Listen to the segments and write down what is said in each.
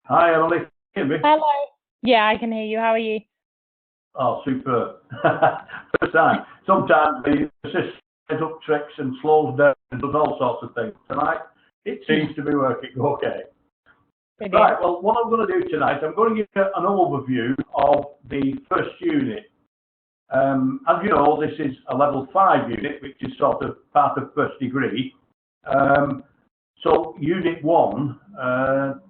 Hi, Emily. Can you hear me? Hello. Yeah, I can hear you. How are you? Oh, super. First time. Sometimes the system sets up tricks and slows down and does all sorts of things. Tonight, it seems to be working okay. Brilliant. Right, well, what I'm going to do tonight, I'm going to give you an overview of the first unit. As you know, this is a level 5 unit, which is sort of part of first degree. So Unit 1,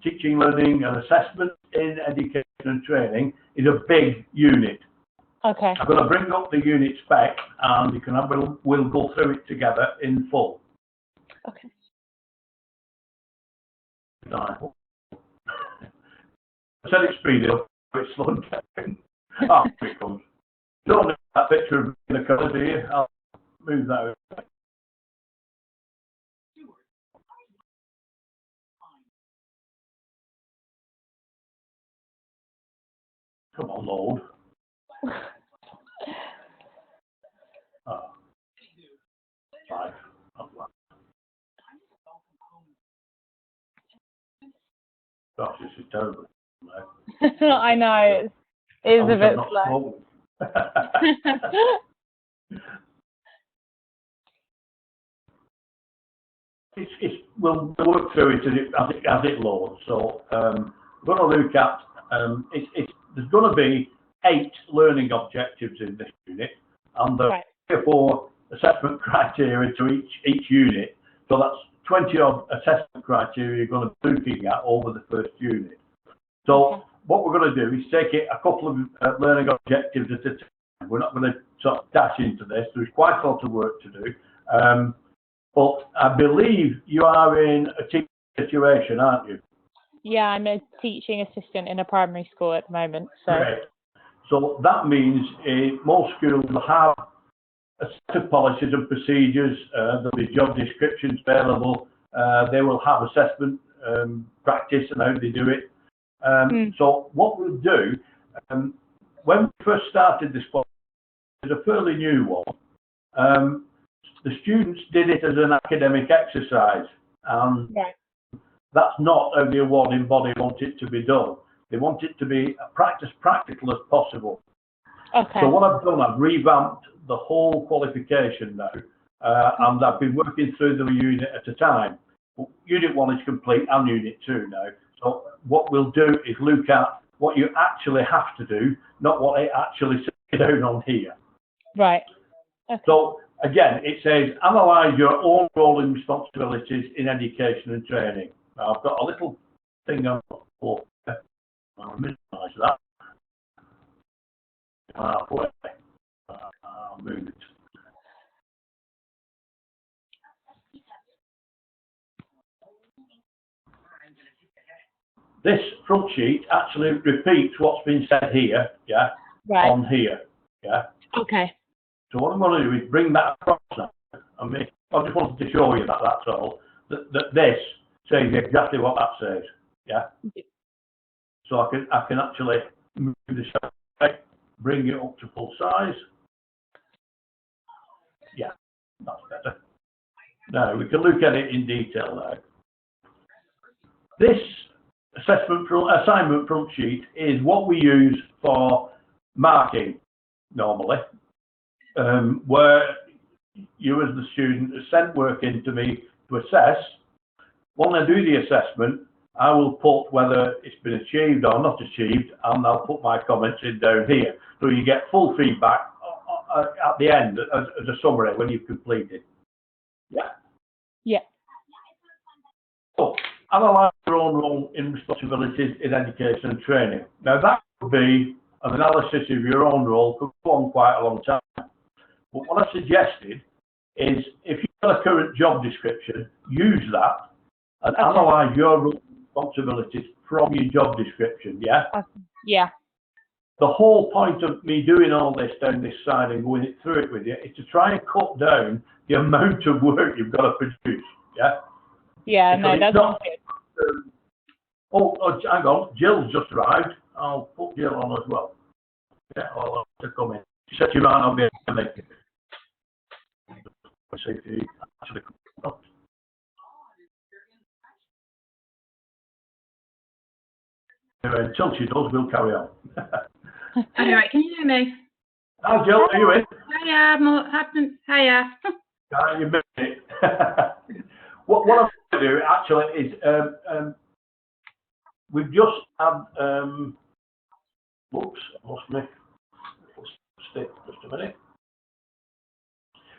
Teaching, Learning and Assessment in Education and Training, is a big unit. Okay. I'm going to bring up the unit spec and you can have, we'll go through it together in full. Okay. I said it's speeded up, but it's slowed down. Oh, here it comes. Don't need that picture of the colour, do you? I'll move that over. Come on, load. Oh. Right. Gosh, this is terrible. I know, it is a bit slow. We'll work through it as it loads. So we're going to look at, there's going to be 8 learning objectives in this unit, and there are 3 or 4 assessment criteria to each unit. So that's 20 odd assessment criteria you're going to be looking at over the first unit. So what we're going to do is take it a couple of learning objectives at a time. We're not going to sort of dash into this. There's quite a lot of work to do. But I believe you are in a teaching situation, aren't you? Yeah, I'm a teaching assistant in a primary school at the moment. So, great. So that means most schools will have a set of policies and procedures. There'll be job descriptions available. They will have assessment practice and how they do it. So what we'll do, when we first started this policy, it's a fairly new one. The students did it as an academic exercise, and that's not how the awarding body want it to be done. They want it to be as practical as possible. okay. So what I've done, I've revamped the whole qualification now, and I've been working through them a unit at a time. Unit 1 is complete and Unit 2 now. So what we'll do is look at what you actually have to do, not what it actually says down on here. Right. Okay. So again, it says, analyse your own role and responsibilities in education and training. Now, I've got a little thing on the floor. I'll minimise that. Halfway. I'll move it. This front sheet actually repeats what's been said here, on here, Okay. So what I'm going to do is bring that across now. I just wanted to show you that, that's all. That this says exactly what that says, So I can actually move this up, bring it up to full size. Yeah, that's better. Now we can look at it in detail now. This assignment front sheet is what we use for marking normally, where you as the student has sent work in to me to assess. When I do the assessment, I will put whether it's been achieved or not achieved, and I'll put my comments in down here. So you get full feedback at the end as a summary when you've completed. Yeah. So, analyse your own role in responsibilities in education and training. Now that would be an analysis of your own role, could go on quite a long time. But what I suggested is, if you've got a current job description, use that and analyse your responsibilities from your job description, Yeah. The whole point of me doing all this down this side and going through it with you is to try and cut down the amount of work you've got to produce, Yeah, no, that's not good. Oh, hang on, Jill's just arrived. I'll put Jill on as well. I'll have to come in. She said she might not be able to make it. Let's see if he actually comes up. until she does, we'll carry on. All right, can you hear me? Hi, Jill, are you in? Hiya. You missed it. What I'm going to do actually is we've just had whoops, I lost me. Just a minute.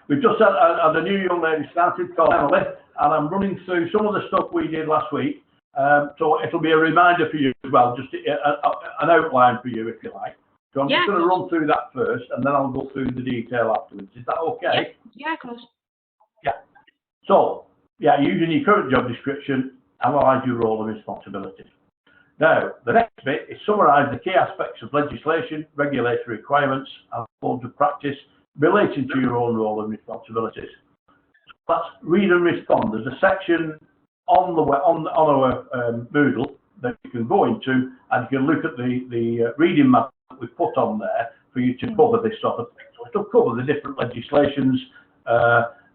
We've just had a new young lady started called Emily, and I'm running through some of the stuff we did last week. So it'll be a reminder for you as well, just an outline for you if you like. So I'm just going to run through that first, and then I'll go through the detail afterwards. Is that okay? Yeah, of course. Yeah. So, using your current job description, analyse your role and responsibilities. Now, the next bit is summarise the key aspects of legislation, regulatory requirements, and forms of practice relating to your own role and responsibilities. That's read and respond. There's a section on our Moodle that you can go into, and you can look at the reading map that we put on there for you to cover this sort of thing. So it'll cover the different legislations,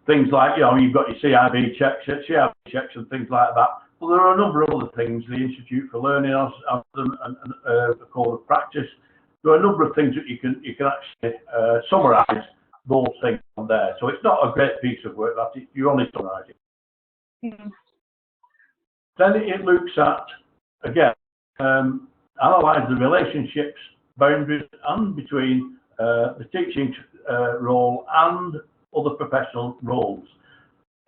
things like, you've got your CIB checks and things like that. Well, there are a number of other things, the Institute for Learning and the Code of Practice. There are a number of things that you can actually summarise those things on there. So it's not a great piece of work, you only summarise it. Then it looks at, again, analyse the relationships, boundaries, and between the teaching role and other professional roles.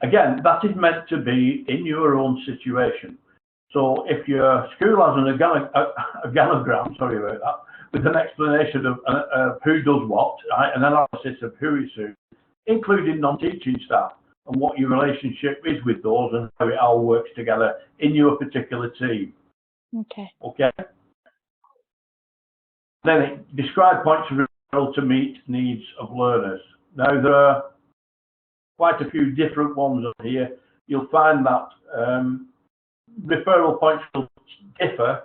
Again, that is meant to be in your own situation. So if your school has an organogram, sorry about that, with an explanation of who does what, right, an analysis of who is who, including non-teaching staff, and what your relationship is with those and how it all works together in your particular team. Okay. Then it describe points of referral to meet needs of learners. Now there are quite a few different ones on here. You'll find that referral points will differ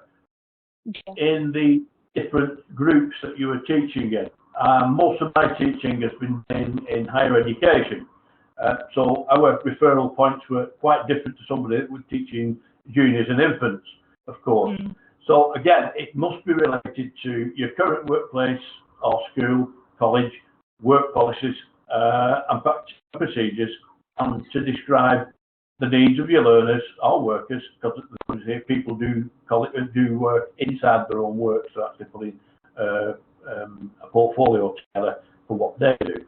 in the different groups that you are teaching in. Most of my teaching has been in higher education. So our referral points were quite different to somebody that was teaching juniors and infants, of course. So again, it must be related to your current workplace or school, college, work policies, and practice procedures, and to describe the needs of your learners or workers, because people do work inside their own work, so actually putting a portfolio together for what they do.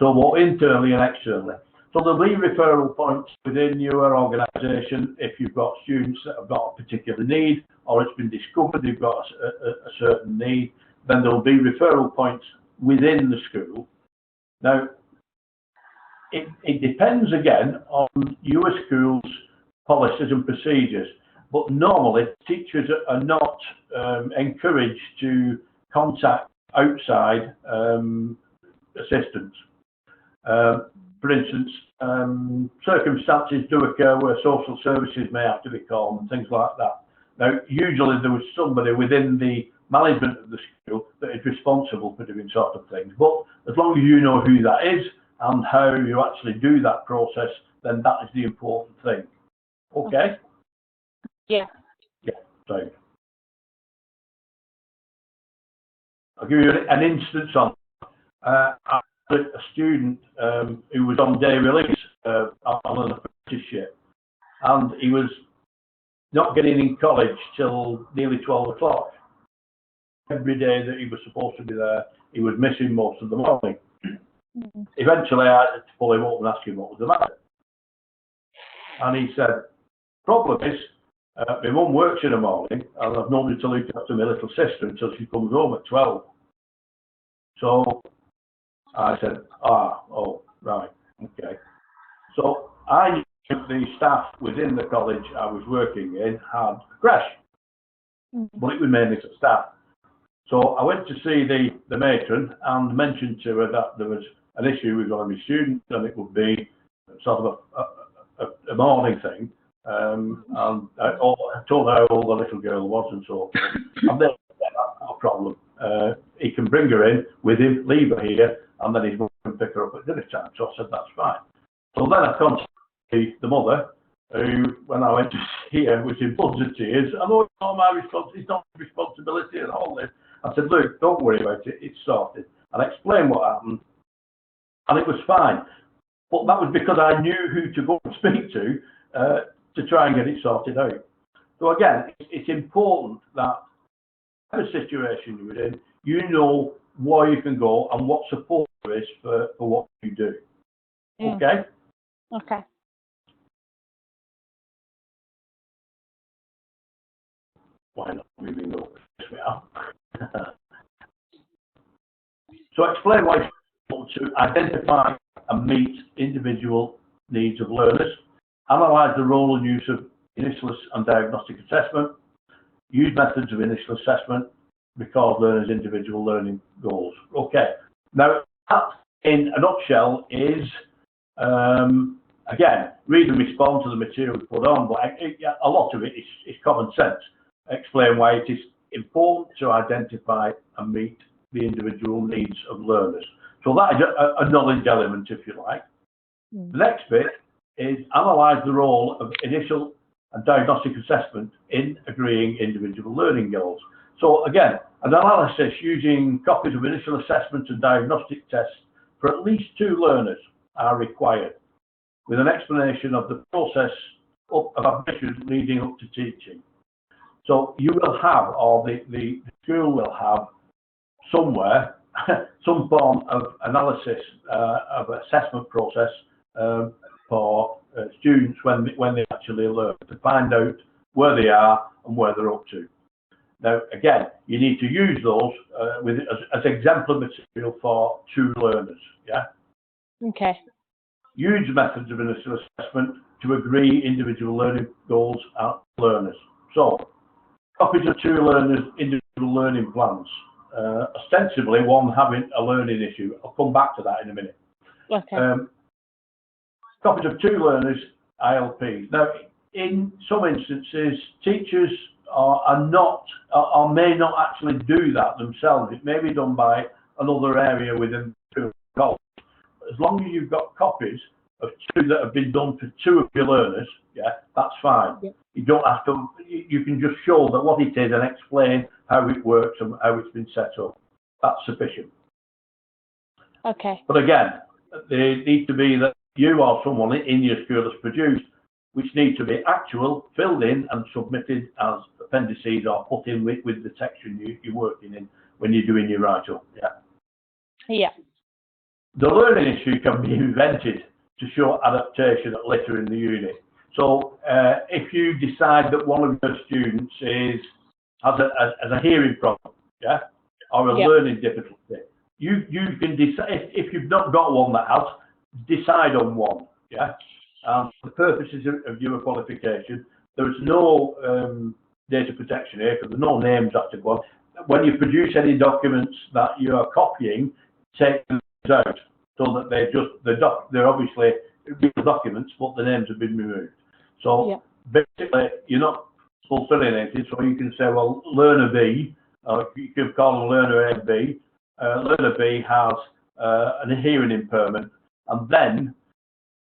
So both internally and externally. So there'll be referral points within your organisation if you've got students that have got a particular need, or it's been discovered they've got a certain need, then there'll be referral points within the school. Now, it depends again on your school's policies and procedures, but normally teachers are not encouraged to contact outside assistants. For instance, circumstances do occur where social services may have to be called and things like that. Now, usually there was somebody within the management of the school that is responsible for doing sort of things, but as long as you know who that is and how you actually do that process, then that is the important thing. Okay? Yeah. Yeah, so I'll give you an instance on a student who was on day release on an apprenticeship, and he was not getting in college till nearly 12 o'clock. Every day that he was supposed to be there, he was missing most of the morning. Eventually, I had to pull him up and ask him what was the matter. And he said, problem is, my mum works in the morning, and I've known her to look after my little sister until she comes home at 12. So I said, oh, right, okay. So I knew the staff within the college I was working in had a crash, but it was mainly for staff. So I went to see the matron and mentioned to her that there was an issue with one of my students, and it would be sort of a morning thing. And I told her how old the little girl was and so forth. And then that's not a problem. He can bring her in with him, leave her here, and then he's going to pick her up at dinner time. So I said, that's fine. So then I contacted the mother, who, when I went to see her, was in floods of tears. I know it's not my responsibility, it's not my responsibility and all this. I said, look, don't worry about it, it's sorted. And I explained what happened, and it was fine. But that was because I knew who to go and speak to try and get it sorted out. So again, it's important that whatever situation you're in, you know where you can go and what support there is for what you do. Okay? Okay. Why not moving over? Yes, we are. So explain why it's important to identify and meet individual needs of learners, analyse the role and use of initial and diagnostic assessment, use methods of initial assessment, record learners' individual learning goals. Okay, now that in a nutshell is, again, read and respond to the material put on, but a lot of it is common sense. Explain why it is important to identify and meet the individual needs of learners. So that is a knowledge element, if you like. The next bit is analyse the role of initial and diagnostic assessment in agreeing individual learning goals. So again, an analysis using copies of initial assessment and diagnostic tests for at least 2 learners are required, with an explanation of the process of admission leading up to teaching. So you will have, or the school will have somewhere, some form of analysis of assessment process for students when they actually learn, to find out where they are and where they're up to. Now, again, you need to use those as exemplar material for 2 learners. Yeah. Okay. Use methods of initial assessment to agree individual learning goals and learners. So, copies of 2 learners' individual learning plans. Ostensibly, one having a learning issue. I'll come back to that in a minute. Okay. Copies of 2 learners' ILPs. Now, in some instances, teachers are not, or may not actually do that themselves. It may be done by another area within the school. As long as you've got copies of 2 that have been done for 2 of your learners, yeah, that's fine. Yeah. You don't have to, you can just show that what it is and explain how it works and how it's been set up. That's sufficient. Okay. But again, they need to be that you or someone in your school has produced, which need to be actual, filled in and submitted as appendices or put in with the section you're working in when you're doing your write-up. Yeah. Yeah. The learning issue can be invented to show adaptation later in the unit. So if you decide that one of your students has a hearing problem, yeah, or a learning difficulty, you can decide, if you've not got one that has, decide on one, yeah. For the purposes of your qualification, there is no data protection here because there's no names that to go on. When you produce any documents that you are copying, take them out so that they're obviously real documents, but the names have been removed. So basically, you're not fulfilling anything. So you can say, well, learner B, you can call them learner A B. Learner B has an hearing impairment, and then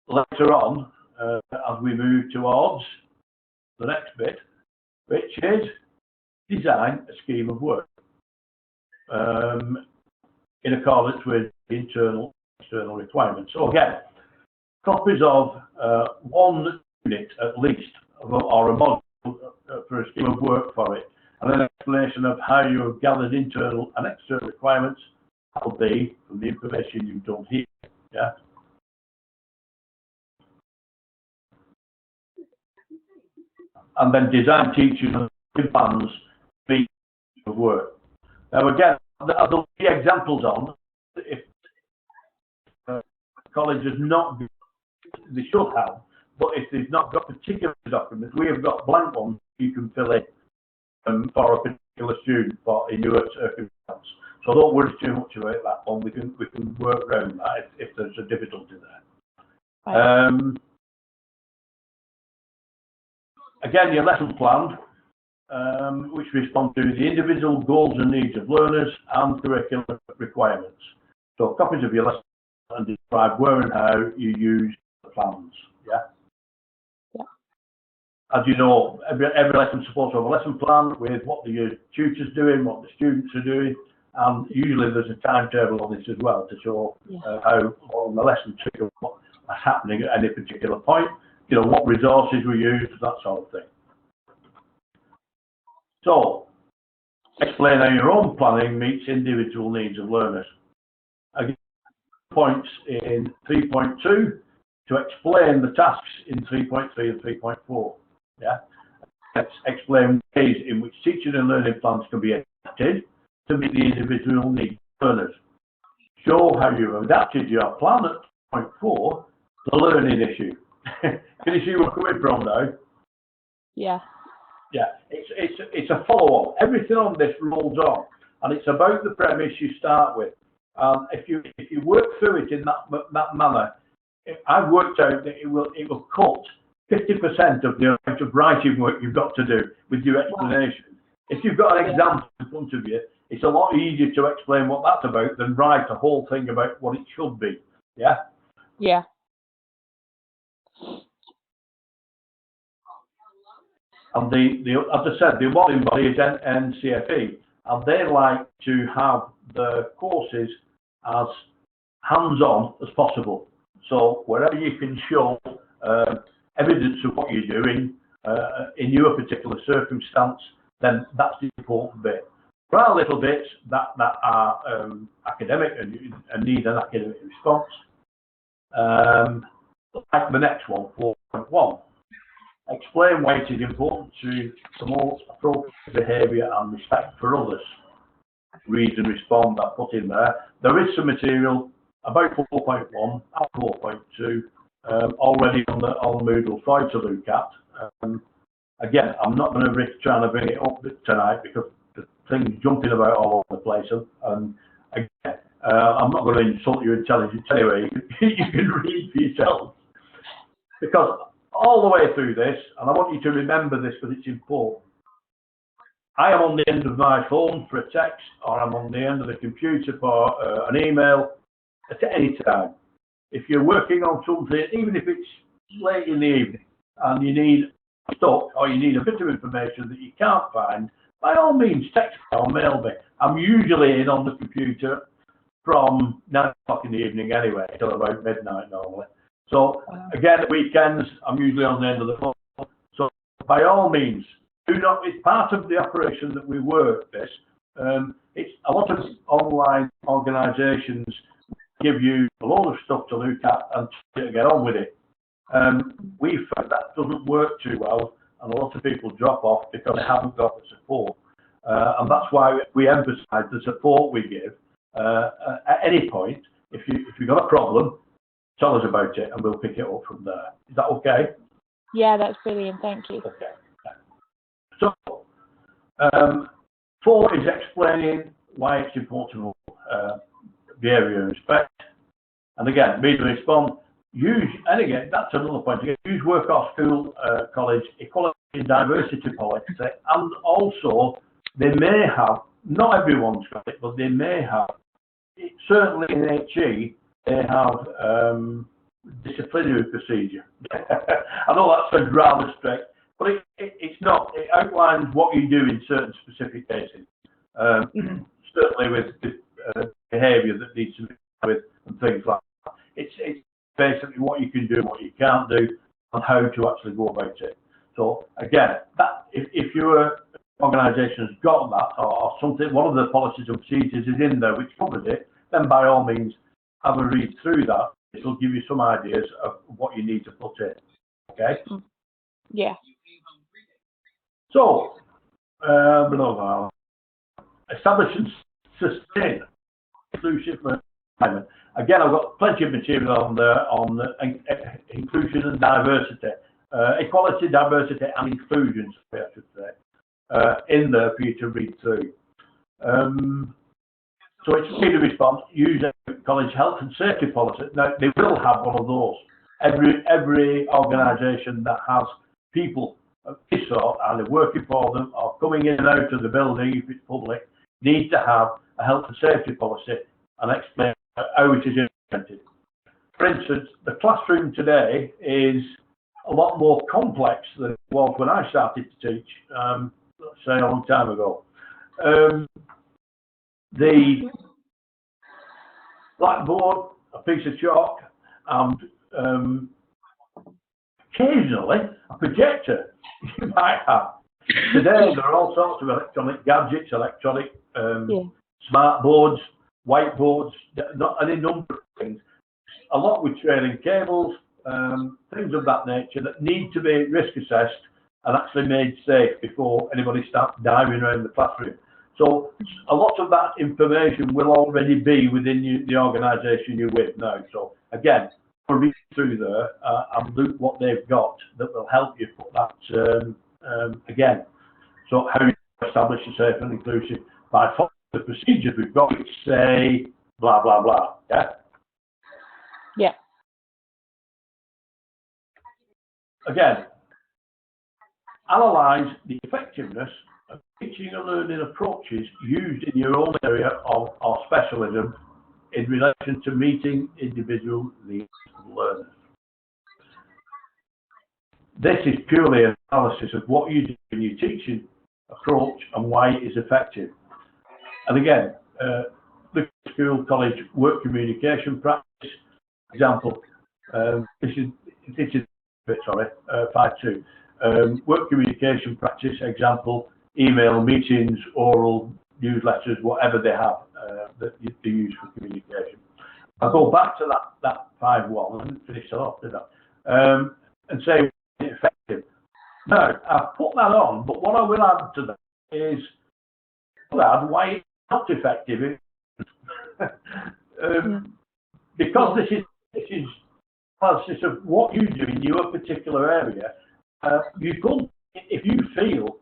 later on, as we move towards the next bit, which is design a scheme of work in accordance with the internal and external requirements. So again, copies of 1 unit at least, or a module for a scheme of work for it, and an explanation of how you have gathered internal and external requirements. That will be from the information you've done here. Yeah. And then design teaching plans of work. Now again, there'll be examples on if college has not, they should have, but if they've not got particular documents, we have got blank ones you can fill in for a particular student in your circumstance. So don't worry too much about that one. We can work around that if there's a difficulty there. Right. Again, your lesson plan, which responds to the individual goals and needs of learners and curricular requirements. So copies of your lesson and describe where and how you use the plans. Yeah. Yeah. as you know, every lesson's supposed to have a lesson plan with what the tutor's doing, what the students are doing, and usually there's a timetable on this as well to show how long the lesson took and what's happening at any particular point, you know, what resources we use, that sort of thing. So, explain how your own planning meets individual needs of learners. Again, points in 3.2 to explain the tasks in 3.3 and 3.4. Yeah, let's explain ways in which teaching and learning plans can be adapted to meet the individual needs of learners. Show how you've adapted your plan at 0.4 to the learning issue. Can you see where I'm coming from now? Yeah. Yeah, it's a follow-on. Everything on this rolls on, and it's about the premise you start with. If you work through it in that manner, I've worked out that it will cut 50% of the amount of writing work you've got to do with your explanation. If you've got an example in front of you, it's a lot easier to explain what that's about than write a whole thing about what it should be. Yeah? Yeah. And as I said, the awarding body is NCFE, and they like to have the courses as hands-on as possible. So wherever you can show evidence of what you're doing in your particular circumstance, then that's the important bit. There are little bits that are academic and need an academic response. Like the next one, 4.1. Explain why it is important to promote appropriate behaviour and respect for others. Read and respond, I put in there. There is some material about 4.1 and 4.2 already on Moodle for you to look at. Again, I'm not going to try to bring it up tonight because the thing's jumping about all over the place. And again, I'm not going to insult your intelligence anyway. You can read for yourself. Because all the way through this, and I want you to remember this because it's important, I am on the end of my phone for a text, or I'm on the end of the computer for an email at any time. If you're working on something, even if it's late in the evening, and you need stuff, or you need a bit of information that you can't find, by all means text me or mail me. I'm usually in on the computer from 9 o'clock in the evening anyway, till about midnight normally. So again, at weekends, I'm usually on the end of the phone. So by all means, do not. It's part of the operation that we work this. It's a lot of online organisations give you a lot of stuff to look at and to get on with it. We found that doesn't work too well, and a lot of people drop off because they haven't got the support. And that's why we emphasise the support we give at any point. If you've got a problem, tell us about it and we'll pick it up from there. Is that okay? Yeah, that's brilliant. Thank you. Okay. So, 4 is explaining why it's important to behaviour and respect. And again, read and respond. Use, and again, that's another point. Use work or school, college, equality and diversity policy. And also, they may have, not everyone's got it, but they may have, certainly in HE, they have disciplinary procedure. I know that sounds rather strict, but it's not. It outlines what you do in certain specific cases. Certainly with behaviour that needs to be with and things like that. It's basically what you can do, what you can't do, and how to actually go about it. So again, that if your organisation has got that or something, one of the policies and procedures is in there which covers it, then by all means have a read through that. It'll give you some ideas of what you need to put in. Okay? Yeah. So, establish and sustain inclusive environment. Again, I've got plenty of material on the inclusion and diversity, equality, diversity, and inclusion, I should say, in there for you to read through. So it's free to respond. Use college health and safety policy. Now they will have one of those. Every organisation that has people of this sort, either working for them or coming in and out of the building if it's public, needs to have a health and safety policy and explain how it is implemented. For instance, the classroom today is a lot more complex than it was when I started to teach, let's say a long time ago. The blackboard, a piece of chalk, and occasionally a projector you might have. Today there are all sorts of electronic gadgets, electronic smart boards, whiteboards, any number of things. A lot with trailing cables, things of that nature that need to be risk assessed and actually made safe before anybody starts diving around the classroom. So a lot of that information will already be within the organisation you're with now. So again, I'll read through there and look what they've got that will help you put that again. So how you establish a safe and inclusive by following the procedures we've got, which say blah blah blah. Yeah. Yeah. Again, analyse the effectiveness of teaching and learning approaches used in your own area of specialism in relation to meeting individual needs of learners. This is purely an analysis of what you do in your teaching approach and why it is effective. And again, the school, college, work communication practice example. This is 5.2. Work communication practice example, email, meetings, oral, newsletters, whatever they have that they use for communication. I'll go back to that 5.1 and finish it off, did I? And say it's effective. Now, I've put that on, but what I will add to that is why it's not effective. Because this is analysis of what you do in your particular area. You could, if you feel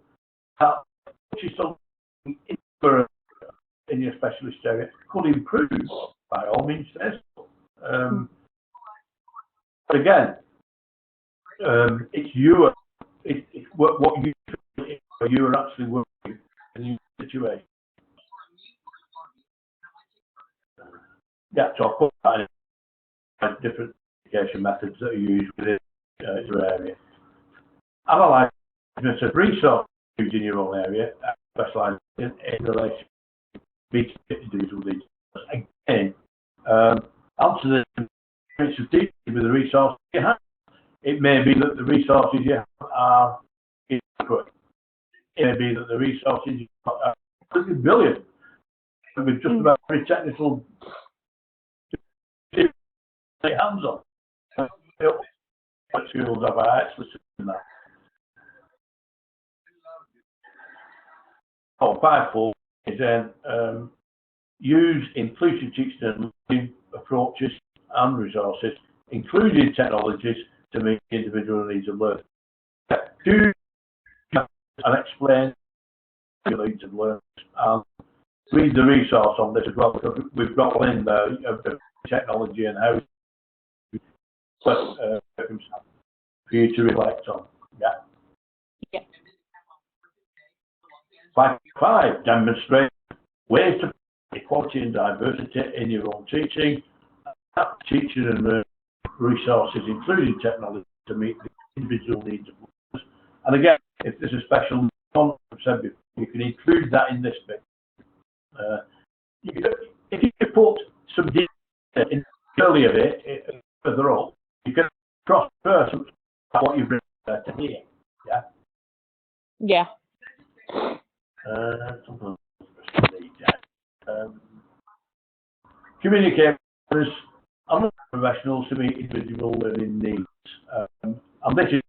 that which is something in your specialist area could improve, by all means, say so. But again, it's what you feel you are actually working in your situation. Yeah, so I'll put that in different education methods that are used within your area. Analyze of resources used in your own area, specialised in relation to meeting individual needs. Again, answer the of teaching with the resources you have. It may be that the resources you have are inadequate. It may be that the resources you have are absolutely brilliant. With just about every technical hands on. Schools have actually seen that. 5.4 is then use inclusive teaching and learning approaches and resources, including technologies, to meet individual needs of learners. Do and explain the needs of learners, and read the resource on this as well, because we've got one in there of the technology and how for you to reflect on. Yeah. 5.5, demonstrate ways to equality and diversity in your own teaching, teaching and learning resources, including technology, to meet the individual needs of learners. And again, if there's a special concept, you can include that in this bit. If you put some detail in the earlier bit, further up, you can cross-refer what you've written to here. Yeah. Yeah. Communicate with other professionals to meet individual learning needs. And this is,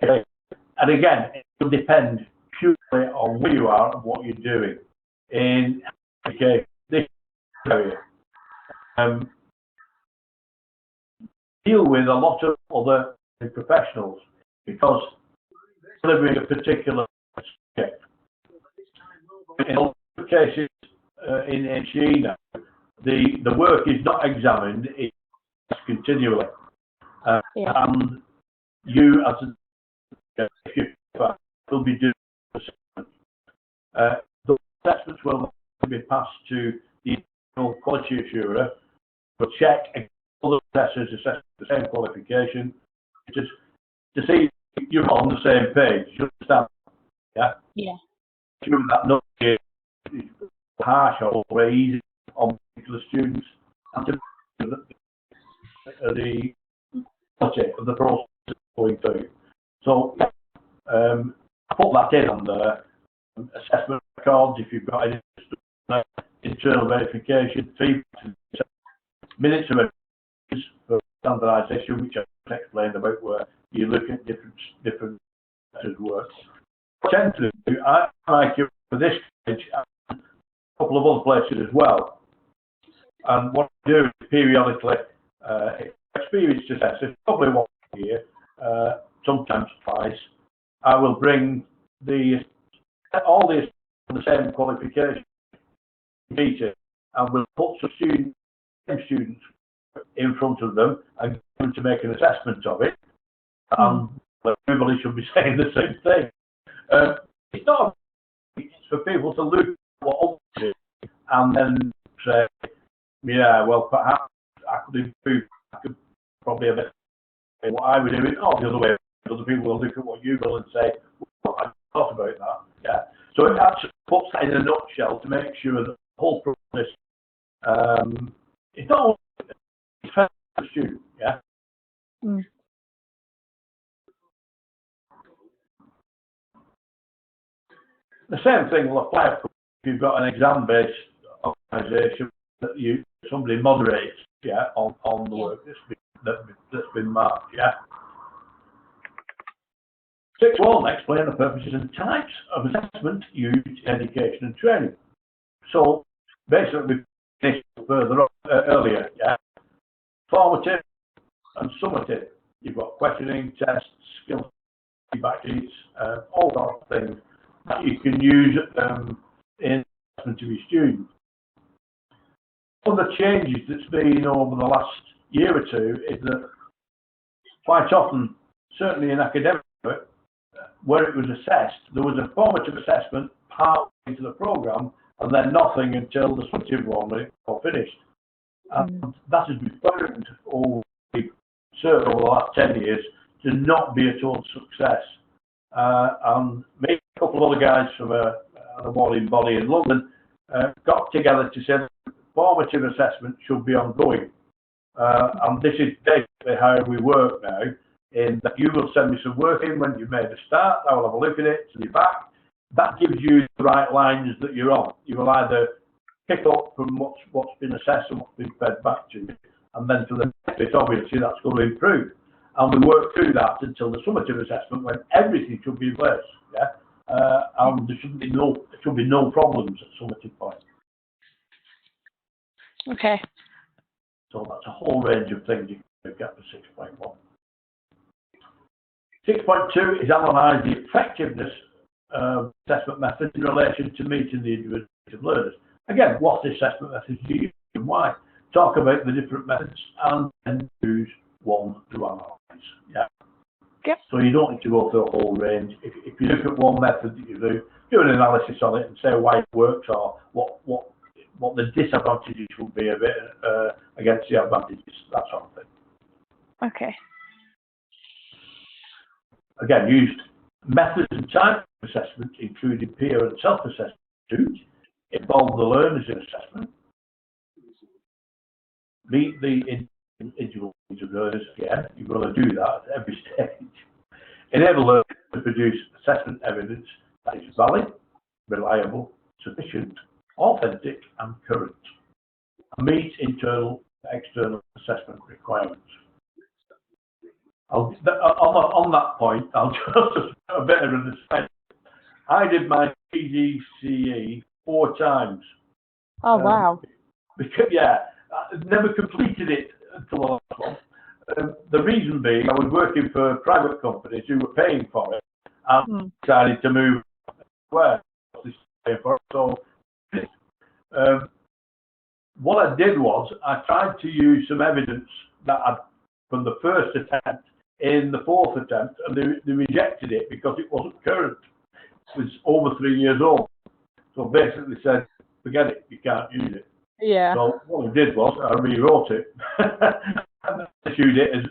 and again, it will depend purely on where you are and what you're doing. In this area, deal with a lot of other professionals because delivering a particular subject. In all cases, in HE now, the work is not examined, it's continually. And you, as a will be doing assessment. The assessments will be passed to the quality assurer, will check all the assessors assess the same qualification, to see if you're on the same page. You understand? Yeah. Yeah. Sure that not is harsh or easy on particular students, and to the quality of the process going through. So I put that in on the assessment records. If you've got any internal verification, minutes of evidence for standardisation, which I explained about, where you look at different works. What I tend to do, I like it for this stage and a couple of other places as well. And what I do is periodically, experienced assessors, probably once a year, sometimes twice, I will bring all the same qualification teacher, and we'll put some students in front of them and get them to make an assessment of it. And everybody should be saying the same thing. It's not. It's for people to look at what others do and then say, yeah, well, perhaps I could improve. I could probably have what I would do it, or the other way. Other people will look at what you will and say, well, I thought about that. Yeah. So it actually puts that in a nutshell to make sure that the whole process it's not only for the student. Yeah. Mm. The same thing will apply if you've got an exam-based organisation that somebody moderates, yeah, on the work that's been marked, yeah. 6.1, explain the purposes and types of assessment used in education and training. So basically, we finished further up earlier, yeah. Formative and summative. You've got questioning, tests, skill feedback sheets, all sorts of things that you can use in assessment of your students. One of the changes that's been over the last year or two is that quite often, certainly in academic work, where it was assessed, there was a formative assessment part into the programme and then nothing until the summative one when it was finished. And that has been found certainly over the last 10 years to not be a total success. And maybe a couple of other guys from an awarding body in London got together to say that formative assessment should be ongoing. And this is basically how we work now, in that you will send me some work in when you've made a start, I will have a look at it, send you back. That gives you the right lines that you're on. You will either pick up from what's been assessed and what's been fed back to you, and then for the next bit, obviously, that's going to improve. And we work through that until the summative assessment, when everything should be in place. Yeah, and there should be no problems at summative point. Okay. So that's a whole range of things you can get for 6.1. 6.2 is analyse the effectiveness of assessment methods in relation to meeting the individual needs of learners. Again, what assessment methods do you use and why? Talk about the different methods and then choose one to analyse. Yeah. Yep. So you don't need to go through a whole range. If you look at one method that you do an analysis on it and say why it works or what the disadvantages would be of it against the advantages, that sort of thing. Okay. Again, used methods and types of assessment, including peer and self-assessment, involve the learners in assessment, meet the individual needs of learners. Again, you've got to do that at every stage. Enable learners to produce assessment evidence that is valid, reliable, sufficient, authentic, and current. Meet internal and external assessment requirements. On that point, I'll just a bit of an aside. I did my PGCE 4 times. Oh, wow. Because, yeah, I never completed it until the last one. The reason being, I was working for private companies who were paying for it and decided to move where this paying for it. So, what I did was I tried to use some evidence that I'd from the first attempt in the 4th attempt, and they rejected it because it wasn't current. It was over 3 years old. So basically said, forget it, you can't use it. Yeah. So what I did was I rewrote it and issued it as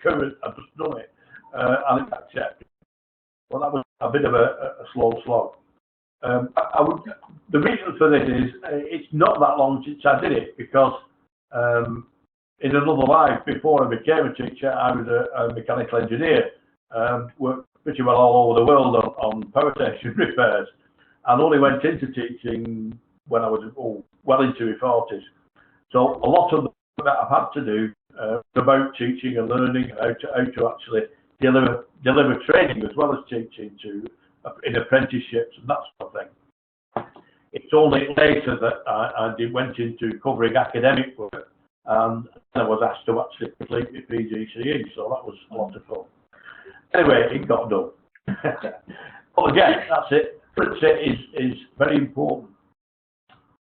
current. I've just done it. And bit of a slow slog. The reason for this is it's not that long since I did it, because in another life, before I became a teacher, I was a mechanical engineer, worked pretty well all over the world on power station repairs, and only went into teaching when I was well into my 40s. So a lot of that I've had to do about teaching and learning how to actually deliver training as well as teaching in apprenticeships and that sort of thing. It's only later that I went into covering academic work, and I was asked to actually complete my PGCE, so that was a lot of fun. Anyway, it got done. But again, that's it. Literacy is very important.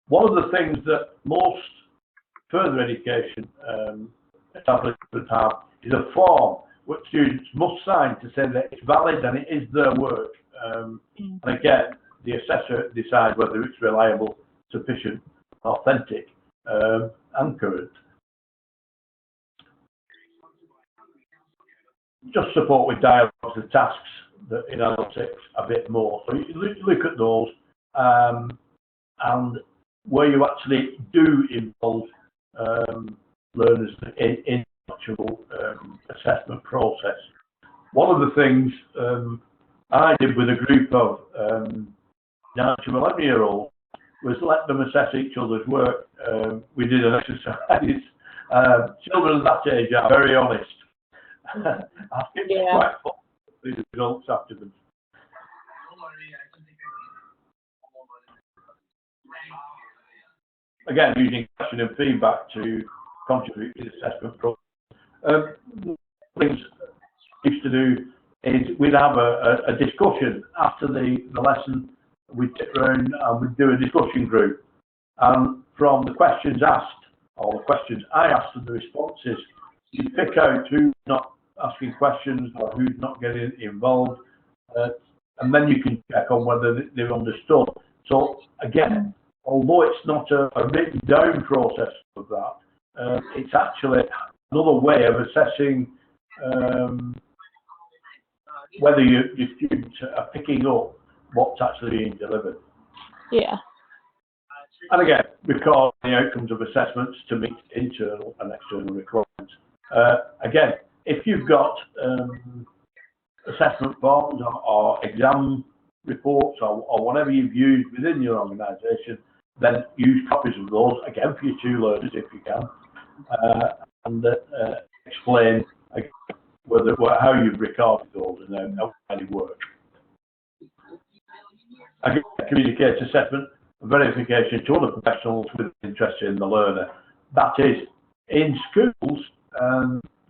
One of the things that most further education establishments have is a form which students must sign to say that it's valid and it is their work. And again, the assessor decides whether it's reliable, sufficient, authentic, and current. Just support with dialogues and tasks that in analytics a bit more. So you look at those, and where you actually do involve learners in the actual assessment process. One of the things I did with a group of 9 to 11-year-olds was let them assess each other's work. We did an exercise. Children of that age are very honest. I think it's quite fun, the results after them. Again, using question and feedback to contribute to the assessment process. Things we used to do is we'd have a discussion after the lesson. We'd sit around and we'd do a discussion group. And from the questions asked, or the questions I asked and the responses, you pick out who's not asking questions or who's not getting involved, and then you can check on whether they've understood. So again, although it's not a written down process of that, it's actually another way of assessing whether your students are picking up what's actually being delivered. Yeah. And again, record the outcomes of assessments to meet internal and external requirements. Again, if you've got assessment forms or exam reports or whatever you've used within your organisation, then use copies of those, again, for your 2 learners if you can, and explain how you've recorded those and how they work. Again, communicate assessment and verification to other professionals with interest in the learner. That is, in schools,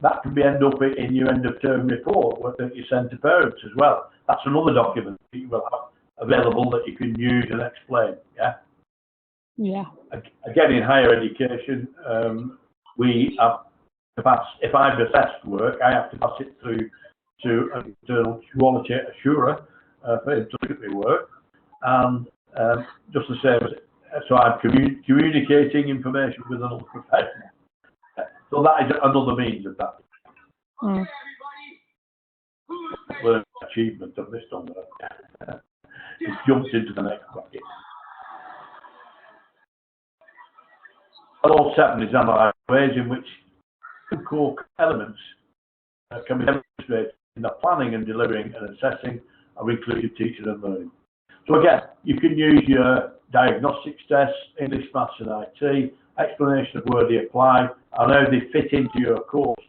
that can end up in your end of term report that you send to parents as well. That's another document that you will have available that you can use and explain. Yeah. Yeah. Again, in higher education, we have to pass. If I've assessed work, I have to pass it through to an internal quality assurer for him to look at my work, and just the same as so I'm communicating information with another professional. So that is another means of that. Learning achievement of this one. It jumps into the next bracket. All 7 is analysed ways in which core elements can be demonstrated in the planning and delivering and assessing of inclusive teaching and learning. So again, you can use your diagnostics tests, English, Maths and IT, explanation of where they apply and how they fit into your course.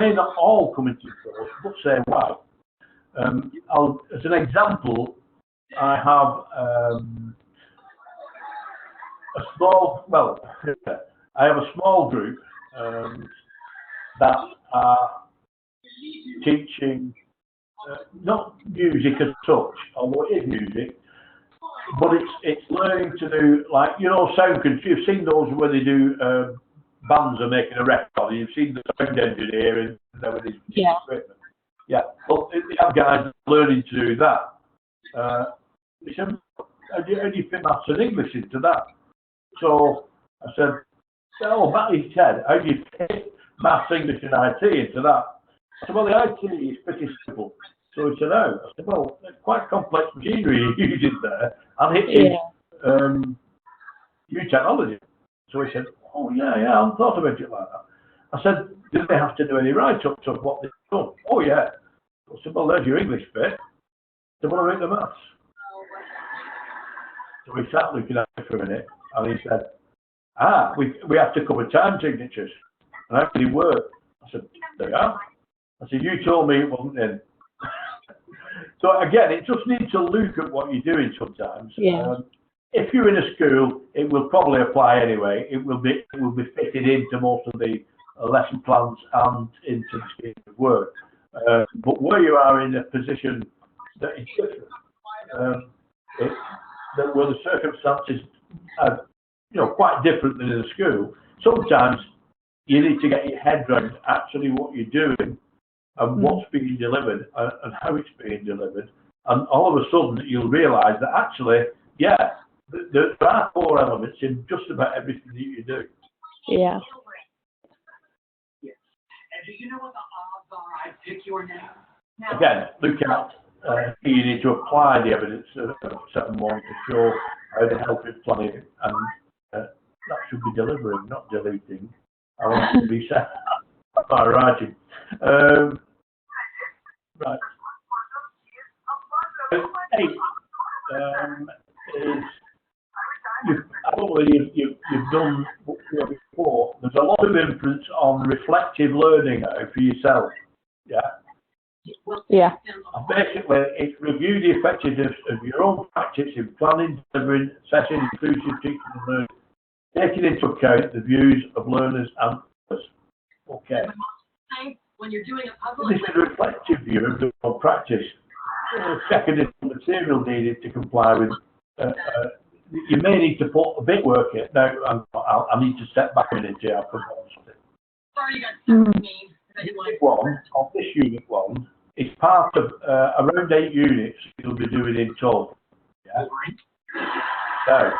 May not all come into the course, but say why. As an example, I have I have a small group that are teaching not music as such, although it is music, but it's learning to do, like, sound control. You've seen those where they do bands are making a record. You've seen the sound engineer and with his equipment. Yeah, well, they have guys learning to do that. They said, how do you fit Maths and English into that? So I said, back his head, how do you fit Maths, English and IT into that? I said, well, the IT is pretty simple. So he said, oh. I said, well, it's quite complex machinery you using there, and it is new technology. So he said, oh, yeah, I haven't thought about it like that. I said, do they have to do any write-ups of what they've done? Oh, yeah. I said, well, there's your English bit. So what about the maths? So we sat looking at it for a minute, and he said, we have to cover time signatures. And how did it work? I said, there you are. I said, you told me it wasn't in. So again, it just needs to look at what you're doing sometimes. Yeah. If you're in a school, it will probably apply anyway. It will be fitted into most of the lesson plans and into the scheme of work. But where you are in a position that is different, where the circumstances are, quite different than in a school, sometimes you need to get your head around actually what you're doing and what's being delivered and how it's being delivered. And all of a sudden you'll realise that actually, there are core elements in just about everything that you do. Yeah. And do you know what the odds are I pick your name? Now, Again, look at you need to apply the evidence of 7.1 to show how the help is planning, and that should be delivering, not deleting. I want it to be set by writing. Right. 8 is you've done before. There's a lot of inference on reflective learning now for yourself. Yeah. Yeah. And basically, it's review the effectiveness of your own practice in planning, delivering, assessing, inclusive teaching and learning, taking into account the views of learners and others. Okay. when you're doing a puzzle, This is a reflective view of the own practice. Second is the material needed to comply with. You may need to put a bit work in. Now, I need to step back a minute here. I've forgotten something. sorry, you got 17. Unit 1 of this unit 1 is part of around 8 units you'll be doing in total. Yeah. So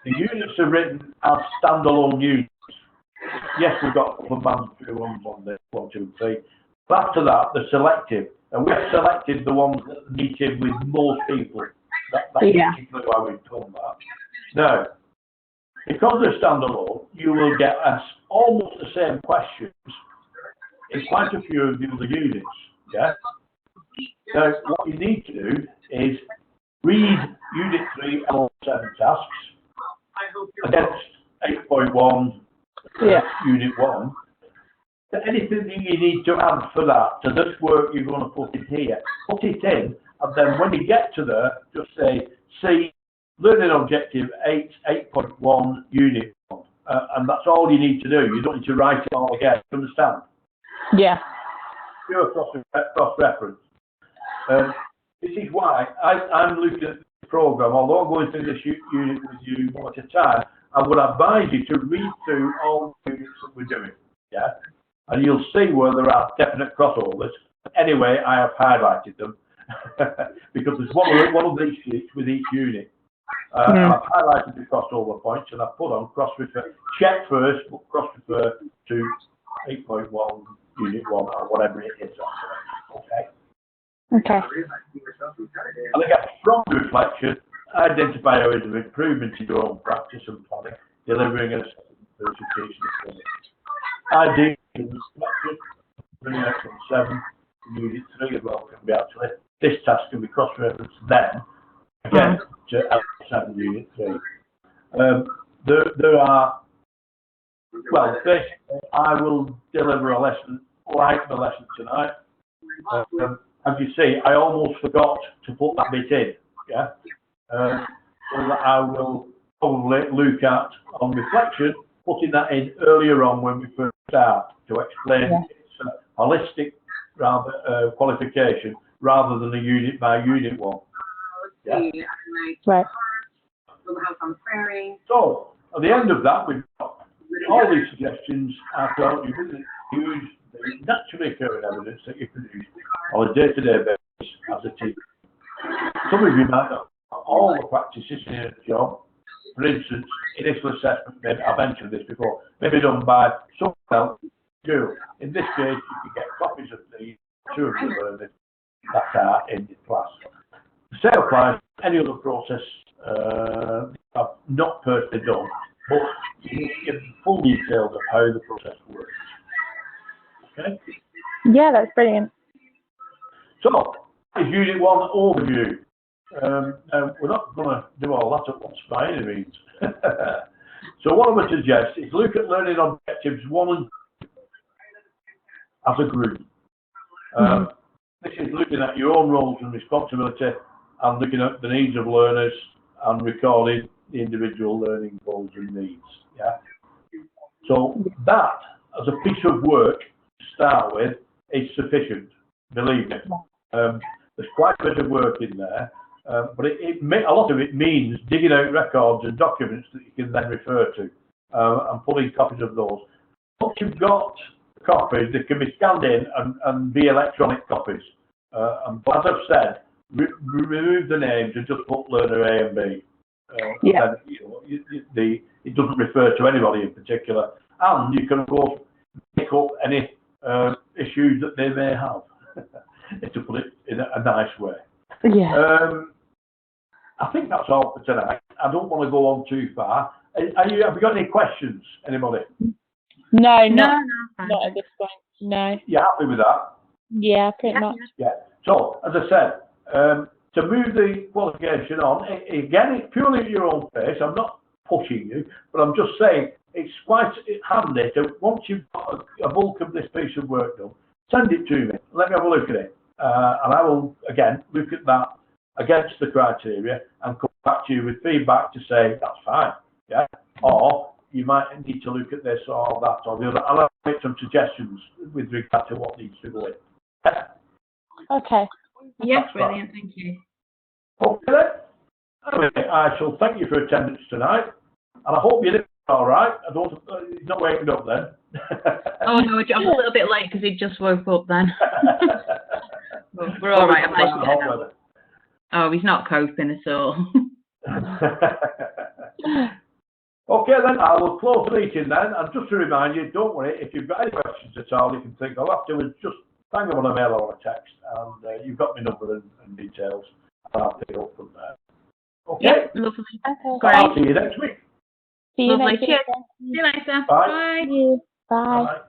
the units are written as standalone units. Yes, we've got a couple of mandatory ones on this, 1, 2, 3. But after that, they're selective, and we've selected the ones that are needed with most people. That's particularly why we've done that. Now, because they're standalone, you will get almost the same questions in quite a few of the other units. Yeah. Now, what you need to do is read Unit 3 and 7 tasks against 8.1 Unit 1. So anything that you need to add for that, to this work you're going to put in here, put it in, and then when you get to there, just say, see, learning objective 8.1 Unit 1. And that's all you need to do. You don't need to write it all again. You understand? Yeah. Pure cross-reference. This is why I'm looking at the programme, although I'm going through this unit with you one at a time, I would advise you to read through all the units that we're doing, yeah? And you'll see where there are definite crossovers. Anyway, I have highlighted them, because there's one of these sheets with each unit. I've highlighted the crossover points, and I've put on cross-refer, check first, but cross-refer to 8.1, Unit 1, or whatever it is. Okay. Okay. And again, from reflection, identify areas of improvement in your own practice and planning, delivering a presentation. ID reflection, bringing out from 7, Unit 3 as well can be actually. This task can be cross-referenced then, again, to 7, Unit 3. There are, well, basically, I will deliver a lesson like the lesson tonight. As you see, I almost forgot to put that bit in, yeah? So that I will probably look at, on reflection, putting that in earlier on when we first start, to explain its holistic qualification, rather than a unit by unit one. Yeah? Right. So, at the end of that, we've got all these suggestions are to help you use the naturally occurring evidence that you produce on a day-to-day basis as a team. Some of you might not have all the practices in a job. For instance, initial assessment, I've mentioned this before, maybe done by someone else. In this case, you can get copies of the 2 of the learning. same applies to any other process I've not personally done, but you get the full details of how the process works. Okay? Yeah, that's brilliant. So, is Unit 1 overview. Now, we're not going to do all that at once by any means. So what I would suggest is look at learning objectives 1 and 2 as a group. This is looking at your own roles and responsibility and looking at the needs of learners and recording the individual learning goals and needs. Yeah. So that, as a piece of work to start with, is sufficient. Believe me. There's quite a bit of work in there, but a lot of it means digging out records and documents that you can then refer to and pulling copies of those. Once you've got copies, they can be scanned in and be electronic copies. And as I've said, remove the names and just put learner A and B. Yeah. Then, it doesn't refer to anybody in particular, and you can of course pick up any issues that they may have, to put it in a nice way. Yeah. I think that's all for tonight. I don't want to go on too far. Have you got any questions, anybody? No, No, not at this point. No. You happy with that? Yeah, pretty much. Yeah. So, as I said, to move the qualification on, again, it's purely at your own pace. I'm not pushing you, but I'm just saying it's quite handy to, once you've got a bulk of this piece of work done, send it to me. Let me have a look at it. And I will, again, look at that against the criteria and come back to you with feedback to say, that's fine. Yeah. Or you might need to look at this or that or the other. And I'll make some suggestions with regard to what needs to go in. Yeah. Okay. Yes, brilliant, thank you. Okay then. I shall thank you for attendance tonight, and I hope you did all right. I don't. He's not waking up then. Oh no, I'm a little bit late because he just woke up then. We're all right. Oh, he's not coping at all. Okay then, I will close the meeting then, and just to remind you, don't worry, if you've got any questions at all, you can think of afterwards, just bang them on a mail or a text, and you've got my number and details, and I'll pick it up from there. Okay? Yeah, lovely. Okay. Great. I'll see you next week. See you Lovely. next Cheers. week. See you later. Bye. Bye. Bye. Bye.